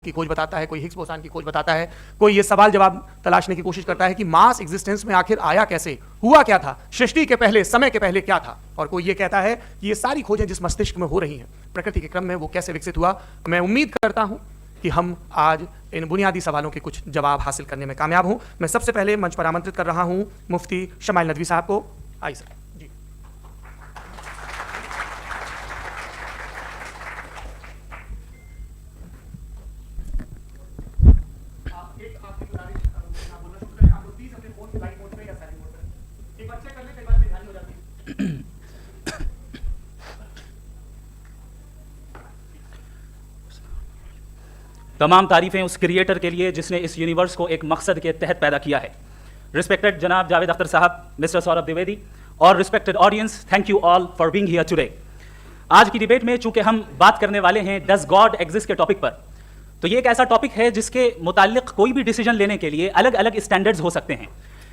की खोज बताता है, कोई हिग्स बोसान की खोज बताता है, कोई ये सवाल जवाब तलाशने की कोशिश करता है कि मास एग्जिस्टेंस में आखिर आया कैसे, हुआ क्या था, सृष्टि के पहले, समय के पहले क्या था। और कोई ये कहता है कि ये सारी खोजें जिस मस्तिष्क में हो रही हैं प्रकृति के क्रम में, वो कैसे विकसित हुआ। मैं उम्मीद करता हूं कि हम आज इन बुनियादी सवालों के कुछ जवाब हासिल करने में कामयाब हों। मैं सबसे पहले मंच पर आमंत्रित कर रहा हूं मुफ्ती शमाइल नदवी साहब को। आइए सर। तमाम तारीफ़ें उस क्रिएटर के लिए जिसने इस यूनिवर्स को एक मकसद के तहत पैदा किया है। रिस्पेक्टेड जनाब जावेद अख्तर साहब, मिस्टर सौरभ द्विवेदी और respected audience, thank you all for being here today. आज की डिबेट में चूंकि हम बात करने वाले हैं डज गॉड एग्जिस्ट के टॉपिक पर, तो ये एक ऐसा टॉपिक है जिसके मुताल्लिक कोई भी डिसीजन लेने के लिए अलग अलग स्टैंडर्ड्स हो सकते हैं।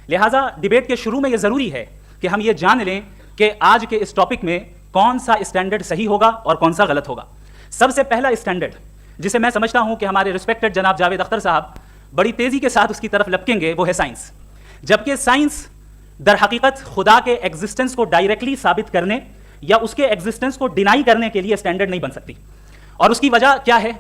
लिहाजा डिबेट के शुरू में ये ज़रूरी है कि हम ये जान लें कि आज के इस टॉपिक में कौन सा स्टैंडर्ड सही होगा और कौन सा गलत होगा। सबसे पहला स्टैंडर्ड जिसे मैं समझता हूं कि हमारे रिस्पेक्टेड जनाब जावेद अख्तर साहब बड़ी तेजी के साथ उसकी तरफ लपकेंगे, वो है साइंस। जबकि साइंस दर हकीकत खुदा के एग्जिस्टेंस को डायरेक्टली साबित करने या उसके एग्जिस्टेंस को डिनाई करने के लिए स्टैंडर्ड नहीं बन सकती। और उसकी वजह क्या है,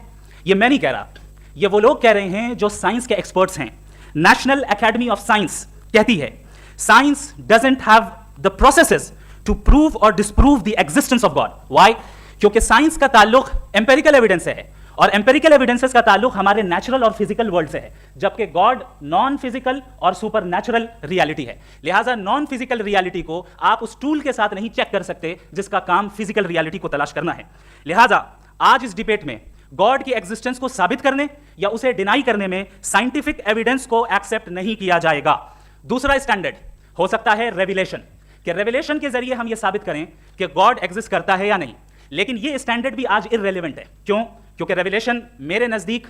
ये मैं नहीं कह रहा, ये वो लोग कह रहे हैं जो साइंस के एक्सपर्ट्स हैं। नेशनल एकेडमी ऑफ साइंस कहती है science doesn't have the processes to prove or disprove the existence of God. Why? क्योंकि साइंस का ताल्लुक एम्पेरिकल एविडेंस से है और एम्पेरिकल एविडेंसेस का ताल्लुक हमारे नेचुरल और फिजिकल वर्ल्ड से है, जबकि गॉड नॉन फिजिकल और सुपर नेचुरल रियलिटी है। लिहाजा नॉन फिजिकल रियलिटी को आप उस टूल के साथ नहीं चेक कर सकते जिसका काम फिजिकल रियलिटी को तलाश करना है। लिहाजा आज इस डिबेट में गॉड की एग्जिस्टेंस को साबित करने या उसे डिनाई करने में साइंटिफिक एविडेंस को एक्सेप्ट नहीं किया जाएगा। दूसरा स्टैंडर्ड हो सकता है रेविलेशन, कि रेविलेशन के जरिए हम यह साबित करें कि गॉड एग्जिस्ट करता है या नहीं। लेकिन यह स्टैंडर्ड भी आज इररेलेवेंट है। क्यों? क्योंकि रेविलेशन मेरे नजदीक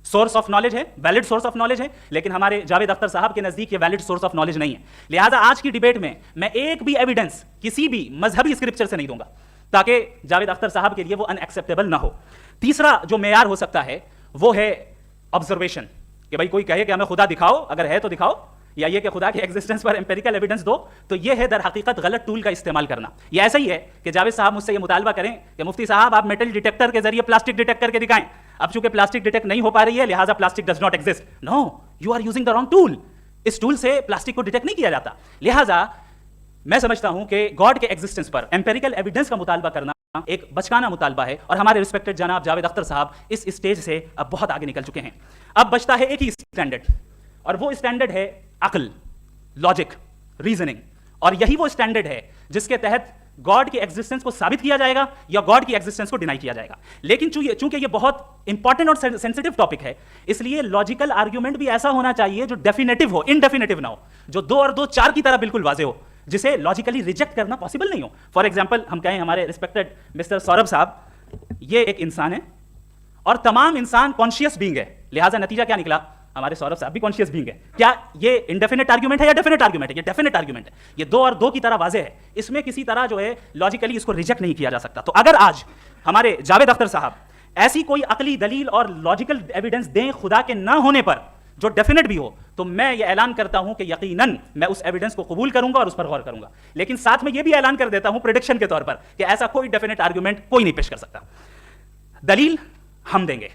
सोर्स ऑफ नॉलेज है, वैलिड सोर्स ऑफ नॉलेज है, लेकिन हमारे जावेद अख्तर साहब के नजदीक ये वैलिड सोर्स ऑफ नॉलेज नहीं है। लिहाजा आज की डिबेट में मैं एक भी एविडेंस किसी भी मजहबी स्क्रिप्चर से नहीं दूंगा ताकि जावेद अख्तर साहब के लिए वो अनएक्सेप्टेबल ना हो। तीसरा जो मेयार हो सकता है वो है ऑब्जर्वेशन, कि भाई कोई कहे कि हमें खुदा दिखाओ, अगर है तो दिखाओ, या ये कि खुदा के एग्जिस्टेंस पर एम्पेरिकल एविडेंस दो, तो ये है दर हकीकत गलत टूल का इस्तेमाल करना। ये ऐसा ही है कि जावेद साहब मुझसे ये मुतालबा करें कि मुफ्ती साहब आप मेटल डिटेक्टर के जरिए प्लास्टिक डिटेक्ट करके दिखाएं। अब चूंकि प्लास्टिक डिटेक्ट नहीं हो पा रही है लिहाजा plastic does not exist. No, you are using the wrong tool. इस टूल से प्लास्टिक को डिटेक्ट नहीं किया जाता। लिहाजा मैं समझता हूं कि गॉड के एग्जिस्टेंस पर एम्पेरिकल एविडेंस का मुतालबा करना एक बचकाना मुतालबा है और हमारे रिस्पेक्टेड जनाब जावेद अख्तर साहब इस स्टेज से अब बहुत आगे निकल चुके हैं। अब बचता है एक ही स्टैंडर्ड, और वो स्टैंडर्ड है अक्ल, लॉजिक, रीजनिंग। और यही वो स्टैंडर्ड है जिसके तहत गॉड की एग्जिस्टेंस को साबित किया जाएगा या गॉड की एग्जिस्टेंस को डिनाई किया जाएगा। लेकिन चूंकि ये बहुत इंपॉर्टेंट और सेंसिटिव टॉपिक है, इसलिए लॉजिकल आर्ग्यूमेंट भी ऐसा होना चाहिए जो डेफिनेटिव हो, इनडेफिनेटिव ना हो, जो 2 और 2 4 की तरह बिल्कुल वाजे हो, जिसे लॉजिकली रिजेक्ट करना पॉसिबल नहीं हो। फॉर एग्जाम्पल हम कहें हमारे रिस्पेक्टेड मिस्टर सौरभ साहब, ये एक इंसान है और तमाम इंसान कॉन्शियस बीइंग है। लिहाजा नतीजा क्या निकला, हमारे सौरभ साहब भी कॉन्शियस बीइंग है। क्या ये इंडेफिनेट आर्गुमेंट है या डेफिनेट आर्गुमेंट है? ये डेफिनेट आर्गुमेंट है। ये 2 और 2 की तरह वाजे है, इसमें किसी तरह जो है लॉजिकली इसको रिजेक्ट नहीं किया जा सकता। तो अगर आज हमारे जावेद अख्तर साहब ऐसी कोई अकली दलील और लॉजिकल एविडेंस दें खुदा के ना होने पर जो डेफिनेट भी हो, तो मैं ये ऐलान करता हूं कि यकीनन मैं उस एविडेंस को कबूल करूंगा और उस पर गौर करूंगा। लेकिन साथ में ये भी ऐलान कर देता हूं प्रेडिक्शन के तौर पर कि ऐसा कोई डेफिनेट आर्गुमेंट कोई नहीं पेश कर सकता। दलील हम देंगे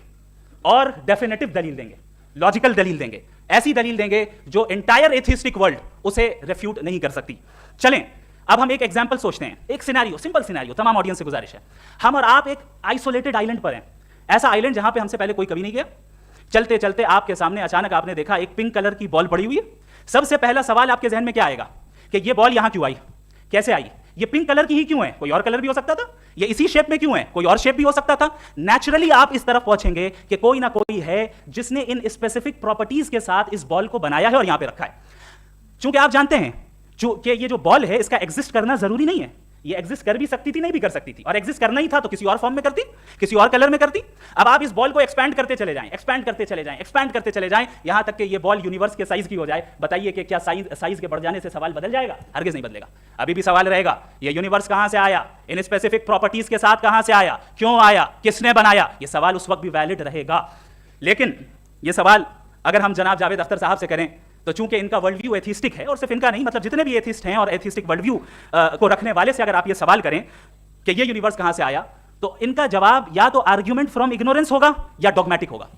और डेफिनेटिव दलील देंगे, लॉजिकल दलील देंगे, ऐसी दलील देंगे जो एंटायर एथिस्टिक वर्ल्ड उसे रेफ्यूट नहीं कर सकती। चलें अब हम एक एग्जाम्पल सोचते हैं, एक सिनेरियो, सिंपल सिनेरियो, तमाम ऑडियंस से गुजारिश है, हम और आप एक आइसोलेटेड आइलैंड पर हैं, ऐसा आइलैंड जहां पे हमसे पहले कोई कभी नहीं गया। चलते चलते आपके सामने अचानक आपने देखा एक पिंक कलर की बॉल पड़ी हुई है। सबसे पहला सवाल आपके जहन में क्या आएगा कि ये बॉल यहां क्यों आई, कैसे आई, ये पिंक कलर की ही क्यों है, कोई और कलर भी हो सकता था, ये इसी शेप में क्यों है, कोई और शेप भी हो सकता था। नेचुरली आप इस तरफ पहुंचेंगे कि कोई ना कोई है जिसने इन स्पेसिफिक प्रॉपर्टीज के साथ इस बॉल को बनाया है और यहां पे रखा है। चूंकि आप जानते हैं कि ये जो बॉल है इसका एग्जिस्ट करना जरूरी नहीं है, ये एग्जिस्ट कर भी सकती थी, नहीं भी कर सकती थी, और एग्जिस्ट करना ही था तो किसी और फॉर्म में करती, किसी और कलर में करती। अब आप इस बॉल को एक्सपैंड करते चले जाएं, एक्सपैंड करते चले जाएं, एक्सपैंड करते चले जाएं, यहां तक कि ये बॉल यूनिवर्स के साइज की हो जाए। बताइए कि क्या साइज के बढ़ जाने से सवाल बदल जाएगा? हरगिज नहीं बदलेगा। अभी भी सवाल रहेगा ये यूनिवर्स कहां से आया, इन स्पेसिफिक प्रॉपर्टीज के साथ कहां से आया, क्यों आया, किसने बनाया, ये सवाल उस वक्त भी वैलिड रहेगा। लेकिन ये सवाल अगर हम जनाब जावेद अख्तर साहब से करें तो चूंकि इनका वर्ल्ड व्यू एथिस्टिक है, और सिर्फ इनका नहीं, मतलब जितने भी एथिस्ट हैं और एथिस्टिक वर्ल्ड व्यू को रखने वाले से अगर आप ये सवाल करें कि ये यूनिवर्स कहां से आया, तो इनका जवाब या तो आर्ग्यूमेंट फ्रॉम इग्नोरेंस होगा या डॉगमेटिक होगा।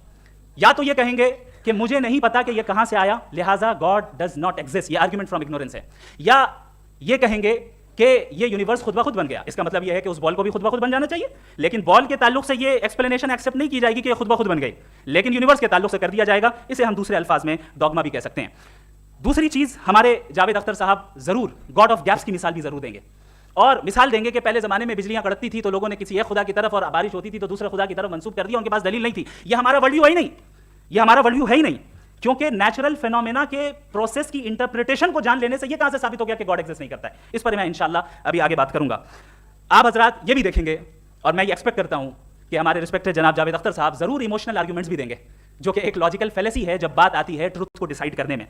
या तो ये कहेंगे कि मुझे नहीं पता कि ये कहां से आया, लिहाजा गॉड डज नॉट एग्जिस्ट, ये आर्ग्यूमेंट फ्रॉम इग्नोरेंस है। या ये कहेंगे कि ये यूनिवर्स खुद ब खुद बन गया, इसका मतलब ये है कि उस बॉल को भी खुद ब खुद बन जाना चाहिए, लेकिन बॉल के ताल्लुक से ये एक्सप्लेनेशन एक्सेप्ट नहीं की जाएगी कि ये खुद ब खुद बन गई, लेकिन यूनिवर्स के ताल्लुक से कर दिया जाएगा। इसे हम दूसरे अल्फाज में डॉगमा भी कह सकते हैं। दूसरी चीज, हमारे जावेद अख्तर साहब जरूर गॉड ऑफ गैप्स की मिसाल भी जरूर देंगे, और मिसाल देंगे कि पहले जमाने में बिजलियां कड़कती थी तो लोगों ने किसी एक खुदा की तरफ, और बारिश होती थी तो दूसरे खुदा की तरफ मंसूब कर दिया, उनके पास दलील नहीं थी। ये हमारा वर्ल्ड व्यू है ही नहीं, ये हमारा वर्ल्ड व्यू है ही नहीं, क्योंकि नेचुरल फिनोमेना के प्रोसेस की इंटरप्रिटेशन को जान लेने से ये कहां से साबित हो गया कि गॉड एग्जिस्ट नहीं करता है। इस पर मैं इंशाल्लाह अभी आगे बात करूंगा। आप हजरात ये भी देखेंगे, और मैं ये एक्सपेक्ट करता हूं कि हमारे रिस्पेक्टेड जनाब जावेद अख्तर साहब जरूर इमोशनल आर्ग्यूमेंट्स भी देंगे, जो कि एक लॉजिकल फेलेसी है जब बात आती है ट्रुथ को डिसाइड करने में।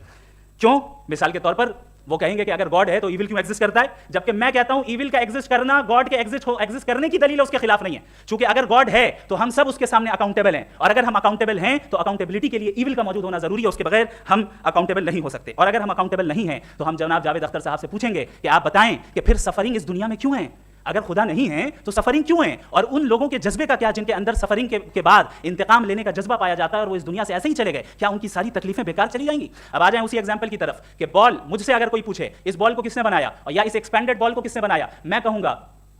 क्यों? मिसाल के तौर पर वो कहेंगे कि अगर गॉड है तो इविल क्यों एग्जिस्ट करता है, जबकि मैं कहता हूं इविल का एग्जिस्ट करना गॉड के एग्जिस्ट करने की दलील उसके खिलाफ नहीं है। क्योंकि अगर गॉड है तो हम सब उसके सामने अकाउंटेबल हैं, और अगर हम अकाउंटेबल हैं तो अकाउंटेबिलिटी के लिए इविल का मौजूद होना जरूरी है, उसके बगैर हम अकाउंटेबल नहीं हो सकते। और अगर हम अकाउंटेबल नहीं हैं तो हम जनाब जावेद अख्तर साहब से पूछेंगे कि आप बताएं कि फिर सफरिंग इस दुनिया में क्यों है? अगर खुदा नहीं है तो सफरिंग क्यों है? और उन लोगों के जज्बे का क्या जिनके अंदर सफरिंग के बाद इंतकाम लेने का जज्बा पाया जाता है और वो इस दुनिया से ऐसे ही चले गए, क्या उनकी सारी तकलीफें बेकार चली जाएंगी? अब आ जाएं उसी एग्जांपल की तरफ कि बॉल, मुझसे अगर कोई पूछे इस बॉल को किसने बनाया और या इस एक्सपेंडेड बॉल को किसने बनाया, मैं कहूंगा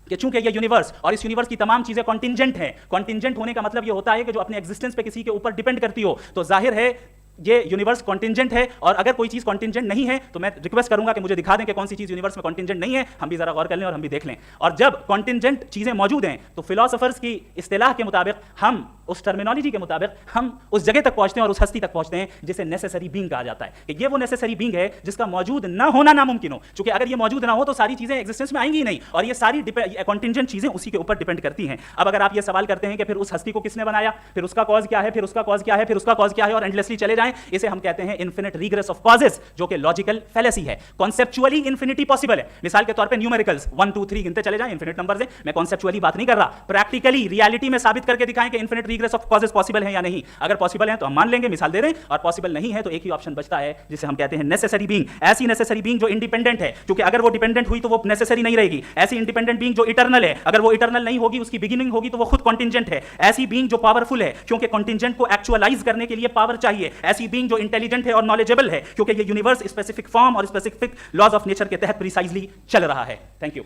कि चूंकि ये यूनिवर्स और इस यूनिवर्स की तमाम चीजें कॉन्टिंजेंट हैं। कॉन्टिंजेंट होने का मतलब ये होता है कि जो अपने एग्जिस्टेंस पे किसी के ऊपर डिपेंड करती हो, तो जाहिर है ये यूनिवर्स कॉन्टिंजेंट है। और अगर कोई चीज कॉन्टिंजेंट नहीं है तो मैं रिक्वेस्ट करूंगा कि मुझे दिखा दें कि कौन सी चीज यूनिवर्स में कॉन्टिंजेंट नहीं है, हम भी जरा गौर कर लें और हम भी देख लें। और जब कॉन्टिंजेंट चीजें मौजूद हैं तो फिलोसोफर्स की इस्तिलाह के मुताबिक, हम उस टर्मिनोलॉजी के मुताबिक, हम उस जगह तक पहुंचते हैं और उस हस्ती तक पहुंचते हैं जिसे नेसेसरी बीइंग कहा जाता है, कि ये वो नेसेसरी बीइंग है जिसका मौजूद ना होना नामुमकिन हो। क्योंकि अगर ये मौजूद ना हो तो सारी चीजें एग्जिस्टेंस में आएंगी ही नहीं, और ये सारी कॉन्टिंजेंट चीजें उसी के ऊपर डिपेंड करती हैं। अब अगर आप ये सवाल करते हैं कि फिर उस हस्ती को किसने बनाया, फिर उसका कॉज क्या है, फिर उसका कॉज क्या है, फिर उसका कॉज क्या है, और एंडलेसली चले जाएं, इसे हम कहते हैं इनफिनिट रिग्रेस ऑफ कॉजेस, जो कि लॉजिकल फेलेसी है। कॉन्सेप्चुअली इन्फिनिटी पॉसिबल है। मिसाल के तौर पे न्यूमेरिकल्स 1 2 3 गिनते चले जाएं, इन्फिनिट नंबर्स हैं। मैं कॉन्सेप्चुअली बात नहीं कर रहा, प्रैक्टिकली रियलिटी में साबित करके दिखाएं कि infinite regress of causes possible है या नहीं। अगर पॉसिबल है तो हम मान लेंगे, मिसाल दे रहे हैं, और पॉसिबल नहीं है तो एक ही ऑप्शन बचता है जिसे हम कहते हैं नेसेसरी बीइंग। ऐसी नेसेसरी बीइंग जो इंडिपेंडेंट है, क्योंकि अगर वो डिपेंडेंट हुई तो वो नेसेसरी नहीं रहेगी। ऐसी इंडिपेंडेंट बीइंग जो इटर्नल है, अगर वो इटर्नल नहीं होगी, उसकी बिगिनिंग होगी तो वो खुद कॉन्टिंजेंट है। ऐसी बीइंग जो पावरफुल है, क्योंकि कॉन्टिंजेंट को एक्चुअलाइज करने के लिए पावर चाहिए। ऐसी बीइंग जो इंटेलिजेंट है और नॉलेजेबल है, क्योंकि ये यूनिवर्स स्पेसिफिक फॉर्म और स्पेसिफिक लॉज ऑफ नेचर के तहत प्रिसाइजली चल रहा है। थैंक यू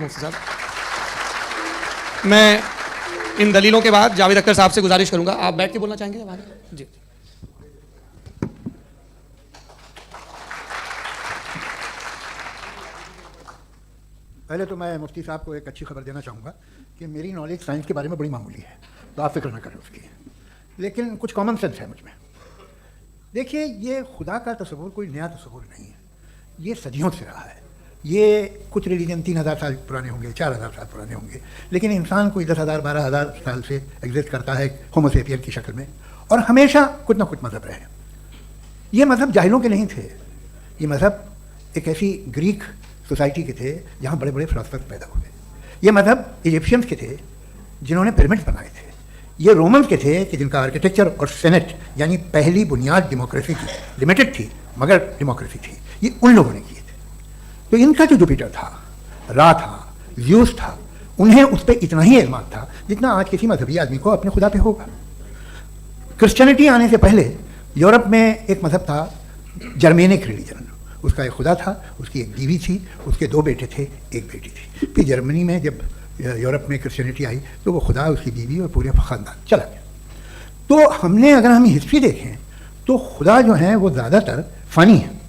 मुफ्ती साहब। मैं इन दलीलों के बाद जावेद अख्तर साहब से गुजारिश करूंगा, आप बैठ के बोलना चाहेंगे अब आगे? जी। पहले तो मैं मुफ्ती साहब को एक अच्छी खबर देना चाहूँगा कि मेरी नॉलेज साइंस के बारे में बड़ी मामूली है, तो आप फिक्र ना करें उसकी, लेकिन कुछ कॉमन सेंस है मुझ में। देखिए, ये खुदा का तस्वुर कोई नया तस्वुर नहीं है, ये सदियों से रहा है। ये कुछ रिलीजन 3000 साल पुराने होंगे, 4000 साल पुराने होंगे, लेकिन इंसान कोई 10,000 12,000 साल से एग्जिस्ट करता है होमो सेपियन की शक्ल में, और हमेशा कुछ ना कुछ मज़हब रहे। ये मज़हब जाहिलों के नहीं थे, ये मज़हब एक ऐसी ग्रीक सोसाइटी के थे जहाँ बड़े बड़े फिलोसफर पैदा हुए। ये मज़हब इजिप्शियंस के थे जिन्होंने पिरामिड्स बनाए थे। ये रोमन्स के थे कि जिनका आर्किटेक्चर और सेनेट यानी पहली बुनियाद डेमोक्रेसी की, लिमिटेड थी मगर डेमोक्रेसी थी, ये उन लोगों ने किए थे। तो इनका जो जुपिटर था, रा था, ज़्यूस था, उन्हें उस पर इतना ही एतमाद था जितना आज किसी मजहबी आदमी को अपने खुदा पे होगा। क्रिश्चियनिटी आने से पहले यूरोप में एक मज़हब था जर्मेनिक रिलीजन, उसका एक खुदा था, उसकी एक बीवी थी, उसके 2 बेटे थे, एक बेटी थी। फिर जर्मनी में जब यूरोप में क्रिश्चियनिटी आई तो वो खुदा, उसकी बीवी और पूरे ख़ानदान चला गया। तो हमने अगर हम हिस्ट्री देखें तो खुदा जो हैं वो ज़्यादातर फ़नी हैं,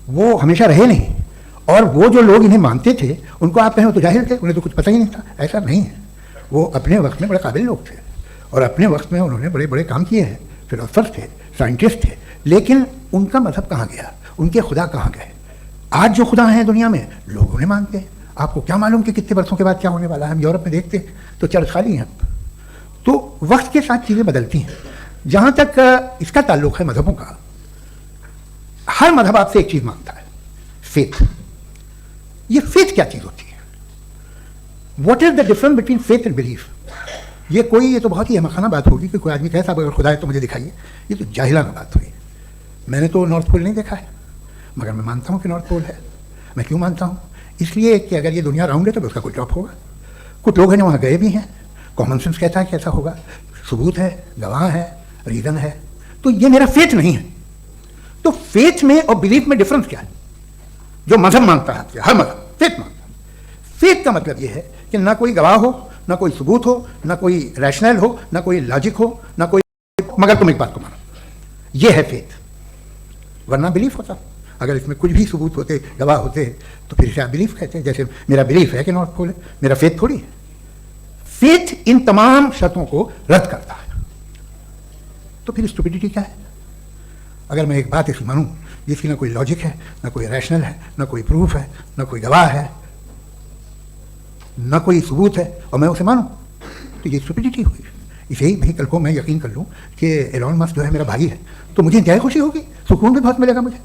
वो हमेशा रहे नहीं। और वो जो लोग इन्हें मानते थे उनको आप कहें तो जाहिल थे, उन्हें तो कुछ पता ही नहीं था, ऐसा नहीं है। वो अपने वक्त में बड़े काबिल लोग थे और अपने वक्त में उन्होंने बड़े बड़े काम किए हैं, फिलोसफर थे, साइंटिस्ट थे, लेकिन उनका मज़हब कहाँ गया, उनके खुदा कहाँ गए? आज जो खुदा हैं दुनिया में लोग उन्हें मानते हैं। आपको क्या मालूम कि कितने वर्षों के बाद क्या होने वाला है? हम यूरोप में देखते हैं तो चर्च खाली हैं। तो वक्त के साथ चीज़ें बदलती हैं। जहाँ तक इसका ताल्लुक है मज़हबों का, हर मज़हब आपसे एक चीज़ मांगता है, फेथ। ये फेथ क्या चीज़ होती है? What is the difference between faith and belief? ये तो बहुत ही अहमखाना बात होगी कि कोई आदमी कहे साहब अगर खुदा है तो मुझे दिखाइए, ये तो जाहिलाना बात हुई। मैंने तो नॉर्थ पोल नहीं देखा है, मगर मैं मानता हूँ कि नॉर्थ पोल है। मैं क्यों मानता हूँ? इसलिए कि अगर ये दुनिया राउंड है तो उसका कोई टॉप होगा। कुछ लोग हैं जो वहाँ गए भी हैं, कॉमन सेंस कहता है कि ऐसा होगा, सबूत है, गवाह है, रीज़न है। तो ये मेरा फेथ नहीं है। तो फेथ में और बिलीफ में डिफरेंस क्या है? जो मजहब मानता है, हर मजहब फेथ मानता है। फेथ का मतलब ये है कि ना कोई गवाह हो, ना कोई सबूत हो, ना कोई रैशनल हो, ना कोई लॉजिक हो, ना कोई, मगर तुम एक बात को मानो, ये है फेथ। वरना बिलीफ होता। अगर इसमें कुछ भी सबूत होते, गवाह होते, तो फिर इसे आप बिलीफ कहते हैं। जैसे मेरा बिलीफ है कि नॉर्थ पोल है, मेरा फेथ थोड़ी है। फेथ इन तमाम शर्तों को रद्द करता है। तो फिर स्टुपिडिटी क्या है? अगर मैं एक बात ऐसी मानूं जिसकी ना कोई लॉजिक है, ना कोई रैशनल है, ना कोई प्रूफ है, ना कोई गवाह है, ना कोई सबूत है, और मैं उसे मानूं, तो ये स्टुपिडिटी हुई। इसे ही भाई कल को मैं यकीन कर लूँ कि एलोन मस्क जो है मेरा भाई है, तो मुझे इंतहाई खुशी होगी, सुकून भी बहुत मिलेगा मुझे।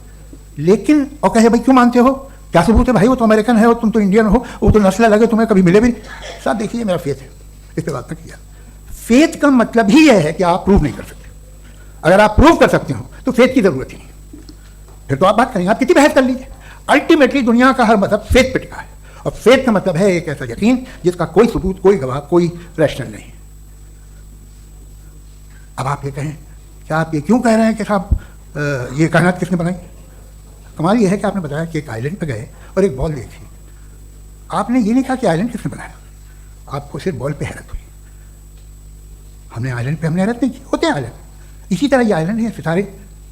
लेकिन और कहे भाई क्यों मानते हो, क्या सबूत है भाई, वो तो अमेरिकन है, वो तुम तो इंडियन हो, वो तो नस्ल लगे, तुम्हें कभी मिले भी नहीं। साहब देखिए मेरा फेथ है, इस पर बात नहीं किया। फेथ का मतलब ही यह है कि आप प्रूव नहीं कर सकते। अगर आप प्रूव कर सकते हो तो फेथ की जरूरत ही नहीं, फिर तो आप बात करेंगे, आप कितनी बहस कर लीजिए। अल्टीमेटली दुनिया का हर मजहब फेथ पे टिका है, और फेथ का मतलब है एक ऐसा यकीन जिसका कोई सबूत, कोई गवाह, कोई रैशनल नहीं। अब आप ये कहें, क्या आप ये क्यों कह रहे हैं कि साहब ये कायनात किसने बनाई? कमाल ये है कि आपने बताया कि एक आइलैंड पे गए और एक बॉल देखी। आपने ये नहीं कहा कि आइलैंड किसने बनाया, आपको सिर्फ बॉल पे हैरत हुई। हमने आइलैंड पे हमने हैरत नहीं की, होते हैं आइलैंड। इसी तरह ये आइलैंड है, सितारे,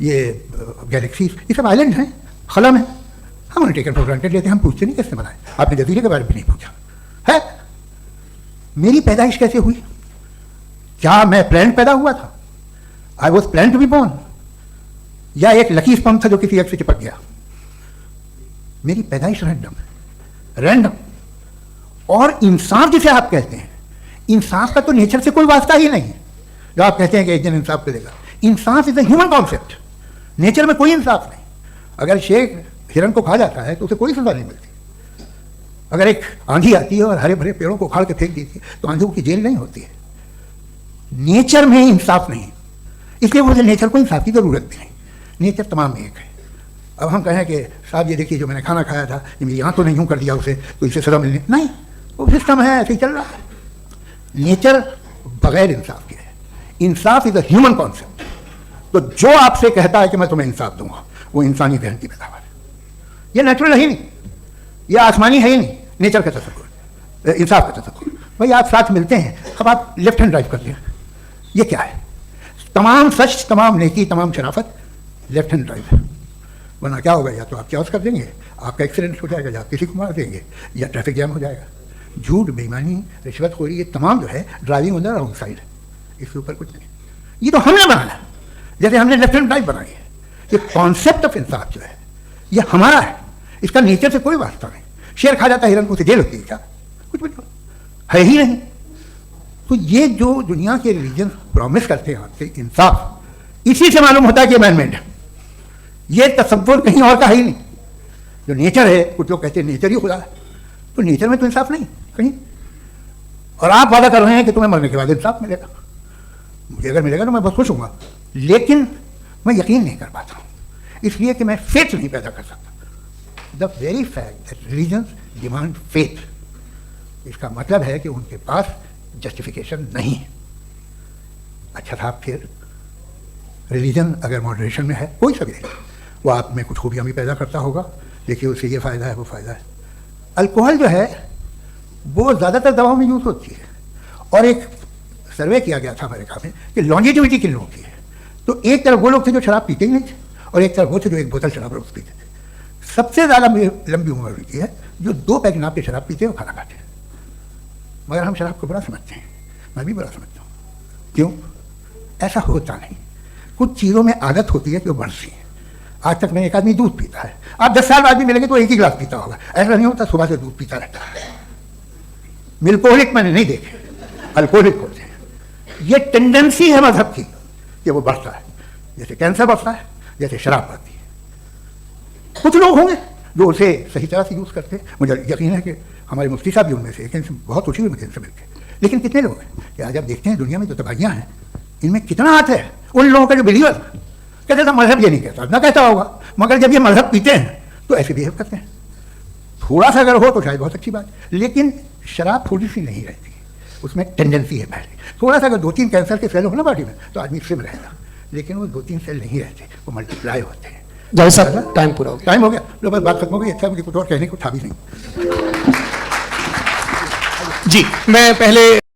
ये गैलेक्सीज, ये सब आइलैंड हैं, खलम है। हम उन्हें टेकन फॉर ग्रांटेड लेते हैं, हम पूछते नहीं किसने बनाए। आपने जजीरे के बारे में नहीं पूछा है। मेरी पैदाइश कैसे हुई? क्या मैं प्लान पैदा हुआ था? I was plan to be born, या एक लकी स्पर्म था जो किसी एक से चिपक गया? मेरी पैदाइश रैंडम। और इंसाफ जिसे आप कहते हैं, इंसाफ का तो नेचर से कोई वास्ता ही नहीं है। जो आप कहते हैं कि एक दिन इंसाफ करेगा, इंसाफ is a human concept, nature में कोई इंसाफ नहीं। अगर शेर हिरन को खा जाता है तो उसे कोई सजा नहीं मिलती। अगर एक आंधी आती है और हरे भरे पेड़ों को उखाड़ के फेंक देती है तो आंधियों की जेल नहीं होती है। नेचर में इंसाफ नहीं, इसलिए मुझे नेचर को इंसाफ की जरूरत भी नहीं। नेचर तमाम एक है। अब हम कहें कि साहब ये देखिए जो मैंने खाना खाया था, ये मेरी आंख तो नहीं यूँ कर दिया उसे, तो इसे सजा मिलनी नहीं, वो सिस्टम है, ऐसे ही चल रहा है। नेचर बगैर इंसाफ के है। इंसाफ इज अ ह्यूमन कॉन्सेप्ट। तो जो आपसे कहता है कि मैं तुम्हें इंसाफ दूंगा, वो इंसानी जहन की पैदावार है। ये नेचुरल है ही नहीं, ये आसमानी है ही नहीं। नेचर का तसव्वुर, इंसाफ का तसव्वुर। भाई आप साथ मिलते हैं, अब आप लेफ्ट हैंड ड्राइव करते हैं, ये क्या है? तमाम सच, तमाम नेकी, तमाम शराफत लेफ्ट हैंड ड्राइव है। वरना क्या होगा, या तो आप क्रॉस कर देंगे, आपका एक्सीडेंट हो जाएगा, या आप किसी को मार देंगे, या ट्रैफिक जैम हो जाएगा। झूठ, बेईमानी, रिश्वतखोरी, ये तमाम जो है driving on the wrong side है। इसके ऊपर कुछ नहीं। ये तो हमने बनाया, जैसे हमने लेफ्ट हैंड ड्राइव बनाई है। ये कॉन्सेप्ट ऑफ इंसाफ जो है ये हमारा है, इसका नेचर से कोई वास्ता नहीं। शेर खा जाता है हिरन को, उसे जेल होती है क्या? कुछ भी है ही नहीं। तो ये जो दुनिया के रिलीजन प्रॉमिस करते हैं आपसे इंसाफ, इसी से मालूम होता है कि मैनमेड है। ये तसव्वुर कहीं और का है ही नहीं। जो नेचर है, कुछ लोग कहते हैं नेचर ही खुदा है, तो नेचर में तो इंसाफ नहीं कहीं। और आप वादा कर रहे हैं कि तुम्हें मरने के बाद इंसाफ मिलेगा। मुझे अगर मिलेगा तो मैं बहुत खुश हूँगा, लेकिन मैं यकीन नहीं कर पाता हूँ, इसलिए कि मैं फेथ नहीं पैदा कर सकता। The very fact that religions demand faith, इसका मतलब है कि उनके पास जस्टिफिकेशन नहीं है। अच्छा साहब, फिर रिलीजन अगर मॉडरेशन में है, कोई सा भी नहीं, वो आप में कुछ खूबियाँ भी पैदा करता होगा। देखिए उससे ये फ़ायदा है, वो फ़ायदा है। अल्कोहल जो है वो ज़्यादातर दवाओं में यूज़ होती है, और एक सर्वे किया गया था अमेरिका में कि लॉन्जेटिविटी किन लोगों की है। तो एक तरफ वो लोग थे जो शराब पीते ही नहीं थे, और एक तरफ वो थे जो एक बोतल शराब रोज़ पीते थे। सबसे ज़्यादा लंबी उम्र उनकी है जो 2 पैक नाप के शराब पीते हैं और खाना खाते हैं। मगर हम शराब को बुरा समझते हैं, मैं भी बुरा समझता हूँ। क्यों? ऐसा होता नहीं। कुछ चीज़ों में आदत होती है कि वो बढ़ती है। आज तक मैं एक आदमी दूध पीता है, आप 10 साल बाद भी मिलेंगे तो एक ही गिलास पीता होगा। ऐसा नहीं होता, सुबह से दूध पीता रहता है। मिल्कोहलिक मैंने नहीं देखे, अल्कोहलिक होते हैं। ये टेंडेंसी है मजहब की कि वो बढ़ता है, जैसे कैंसर बढ़ता है, जैसे शराब बढ़ती है। कुछ लोग होंगे जो उसे सही तरह से यूज़ करते हैं। मुझे यकीन है कि हमारे मुफ्ती साहब भी उनमें से, लेकिन बहुत खुशी हुई मुझे इनसे मिलकर लेकिन कितने लोग हैं? क्या जब देखते हैं दुनिया में जो तबाहियाँ हैं, इनमें कितना हाथ है उन लोगों का जो बिलीवर कहते थे मजहब ये नहीं कहता, ना कहता होगा, मगर जब ये मजहब पीते हैं तो ऐसे बिहेव करते हैं। थोड़ा सा अगर हो तो शायद बहुत अच्छी बात, लेकिन शराब थोड़ी सी नहीं रहती, उसमें टेंडेंसी है पहले। थोड़ा सा अगर 2-3 कैंसर के सेल हो ना बॉडी में तो आदमी सिम रहेगा, लेकिन वो 2-3 सेल नहीं रहते, वो मल्टीप्लाई होते हैं। जावेद साहब टाइम पूरा हो गया। टाइम हो गया, लो बस बात खत्म हो गई। अच्छा, मुझे कुछ और कहने को था भी नहीं। जी मैं पहले